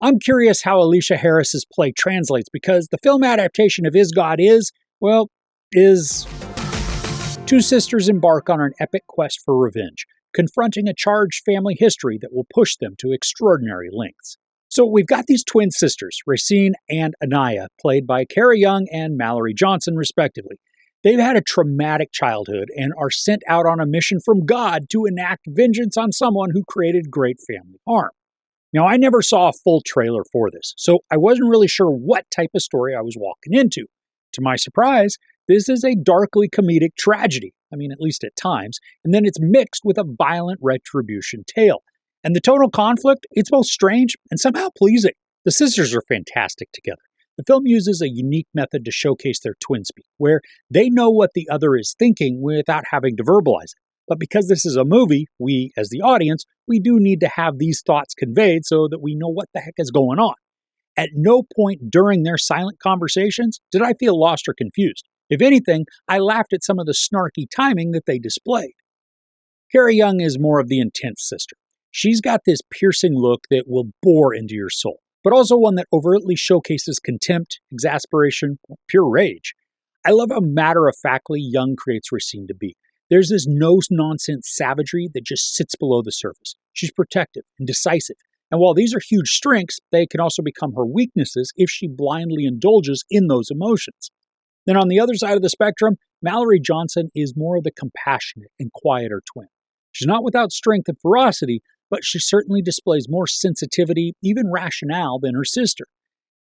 I'm curious how Aleshea Harris's play translates because the film adaptation of Is God Is, two sisters embark on an epic quest for revenge, confronting a charged family history that will push them to extraordinary lengths. So we've got these twin sisters, Racine and Anaya, played by Carrie Young and Mallori Johnson, respectively. They've had a traumatic childhood and are sent out on a mission from God to enact vengeance on someone who created great family harm. Now, I never saw a full trailer for this, so I wasn't really sure what type of story I was walking into. To my surprise, this is a darkly comedic tragedy, at least at times, and then it's mixed with a violent retribution tale. And the tonal conflict, it's both strange and somehow pleasing. The sisters are fantastic together. The film uses a unique method to showcase their twin speak, where they know what the other is thinking without having to verbalize it. But because this is a movie, we, as the audience, we do need to have these thoughts conveyed so that we know what the heck is going on. At no point during their silent conversations did I feel lost or confused. If anything, I laughed at some of the snarky timing that they displayed. Carrie Young is more of the intense sister. She's got this piercing look that will bore into your soul, but also one that overtly showcases contempt, exasperation, pure rage. I love how matter-of-factly Young creates Racine to be. There's this no-nonsense savagery that just sits below the surface. She's protective and decisive, and while these are huge strengths, they can also become her weaknesses if she blindly indulges in those emotions. Then on the other side of the spectrum, Mallori Johnson is more of the compassionate and quieter twin. She's not without strength and ferocity, but she certainly displays more sensitivity, even rationale, than her sister.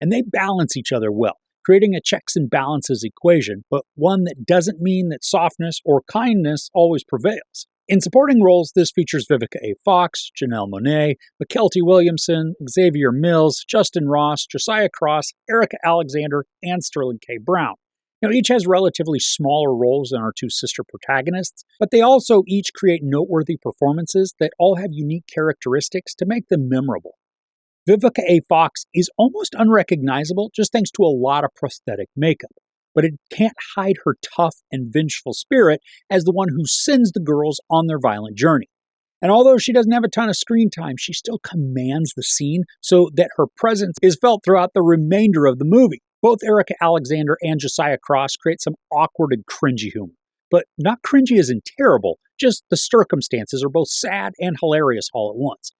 And they balance each other well, creating a checks and balances equation, but one that doesn't mean that softness or kindness always prevails. In supporting roles, this features Vivica A. Fox, Janelle Monae, Mykelti Williamson, Xavier Mills, Justen Ross, Josiah Cross, Erika Alexander, and Sterling K. Brown. Now, each has relatively smaller roles than our two sister protagonists, but they also each create noteworthy performances that all have unique characteristics to make them memorable. Vivica A. Fox is almost unrecognizable just thanks to a lot of prosthetic makeup, but it can't hide her tough and vengeful spirit as the one who sends the girls on their violent journey. And although she doesn't have a ton of screen time, she still commands the scene so that her presence is felt throughout the remainder of the movie. Both Erika Alexander and Josiah Cross create some awkward and cringy humor. But not cringy as in terrible, just the circumstances are both sad and hilarious all at once.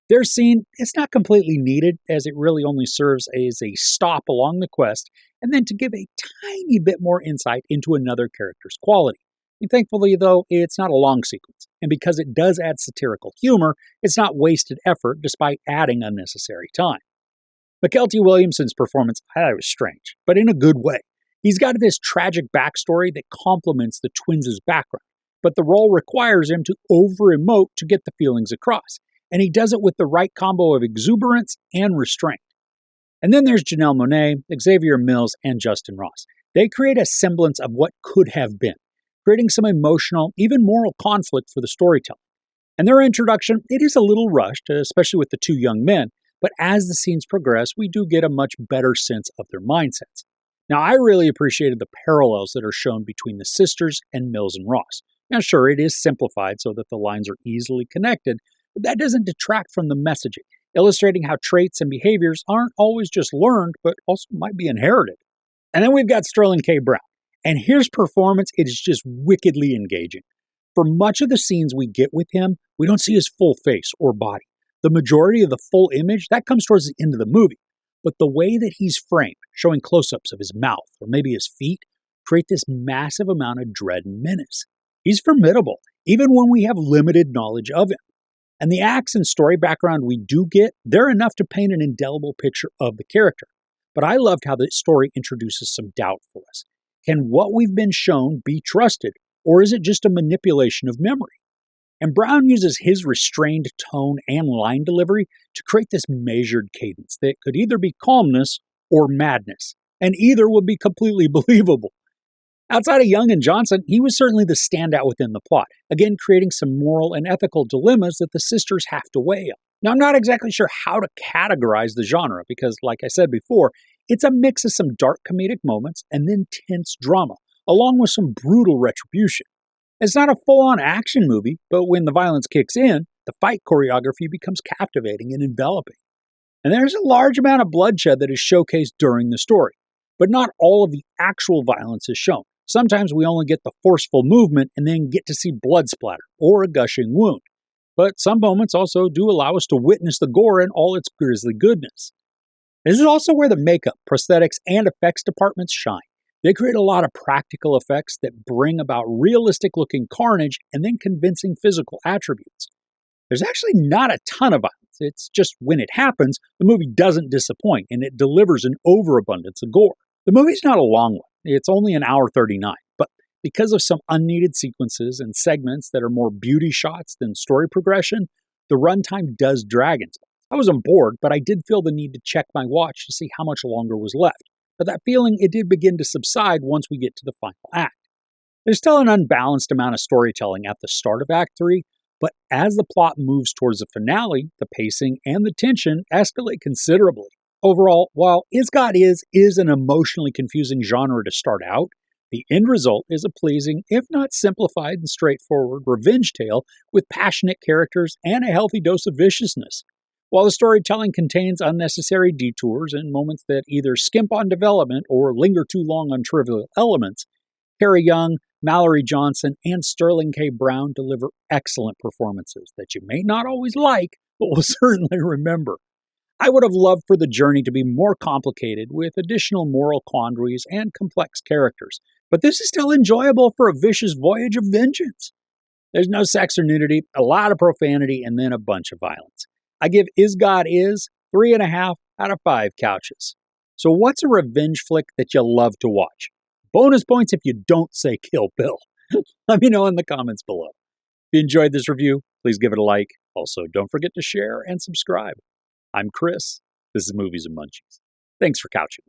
Their scene is not completely needed, as it really only serves as a stop along the quest, and then to give a tiny bit more insight into another character's quality. And thankfully, though, it's not a long sequence, and because it does add satirical humor, it's not wasted effort despite adding unnecessary time. Mykelti Williamson's performance, I thought it was strange, but in a good way. He's got this tragic backstory that complements the twins' background, but the role requires him to over-emote to get the feelings across, and he does it with the right combo of exuberance and restraint. And then there's Janelle Monae, Xavier Mills, and Justen Ross. They create a semblance of what could have been, creating some emotional, even moral conflict for the storytelling. And their introduction, it is a little rushed, especially with the two young men, but as the scenes progress, we do get a much better sense of their mindsets. Now, I really appreciated the parallels that are shown between the sisters and Mills and Ross. Now, sure, it is simplified so that the lines are easily connected, but that doesn't detract from the messaging, illustrating how traits and behaviors aren't always just learned, but also might be inherited. And then we've got Sterling K. Brown, and his performance, it is just wickedly engaging. For much of the scenes we get with him, we don't see his full face or body. The majority of the full image, that comes towards the end of the movie. But the way that he's framed, showing close-ups of his mouth or maybe his feet, create this massive amount of dread and menace. He's formidable, even when we have limited knowledge of him. And the acts and story background we do get, they're enough to paint an indelible picture of the character. But I loved how the story introduces some doubt for us. Can what we've been shown be trusted, or is it just a manipulation of memory? And Brown uses his restrained tone and line delivery to create this measured cadence that could either be calmness or madness, and either would be completely believable. Outside of Young and Johnson, he was certainly the standout within the plot, again creating some moral and ethical dilemmas that the sisters have to weigh up. Now, I'm not exactly sure how to categorize the genre because, like I said before, it's a mix of some dark comedic moments and then tense drama, along with some brutal retribution. It's not a full-on action movie, but when the violence kicks in, the fight choreography becomes captivating and enveloping. And there's a large amount of bloodshed that is showcased during the story, but not all of the actual violence is shown. Sometimes we only get the forceful movement and then get to see blood splatter or a gushing wound. But some moments also do allow us to witness the gore in all its grisly goodness. This is also where the makeup, prosthetics, and effects departments shine. They create a lot of practical effects that bring about realistic-looking carnage and then convincing physical attributes. There's actually not a ton of violence. It's just when it happens, the movie doesn't disappoint and it delivers an overabundance of gore. The movie's not a long one. It's only an hour 39, but because of some unneeded sequences and segments that are more beauty shots than story progression, the runtime does drag in spots. I wasn't bored, but I did feel the need to check my watch to see how much longer was left. But that feeling, it did begin to subside once we get to the final act. There's still an unbalanced amount of storytelling at the start of Act 3, but as the plot moves towards the finale, the pacing and the tension escalate considerably. Overall, while Is God is an emotionally confusing genre to start out, the end result is a pleasing, if not simplified and straightforward, revenge tale with passionate characters and a healthy dose of viciousness. While the storytelling contains unnecessary detours and moments that either skimp on development or linger too long on trivial elements, Carey Young, Mallori Johnson, and Sterling K. Brown deliver excellent performances that you may not always like, but will certainly remember. I would have loved for the journey to be more complicated with additional moral quandaries and complex characters, but this is still enjoyable for a vicious voyage of vengeance. There's no sex or nudity, a lot of profanity, and then a bunch of violence. I give Is God Is 3.5 out of 5 couches. So what's a revenge flick that you love to watch? Bonus points if you don't say Kill Bill. Let me know in the comments below. If you enjoyed this review, please give it a like. Also, don't forget to share and subscribe. I'm Chris. This is Movies and Munchies. Thanks for couching.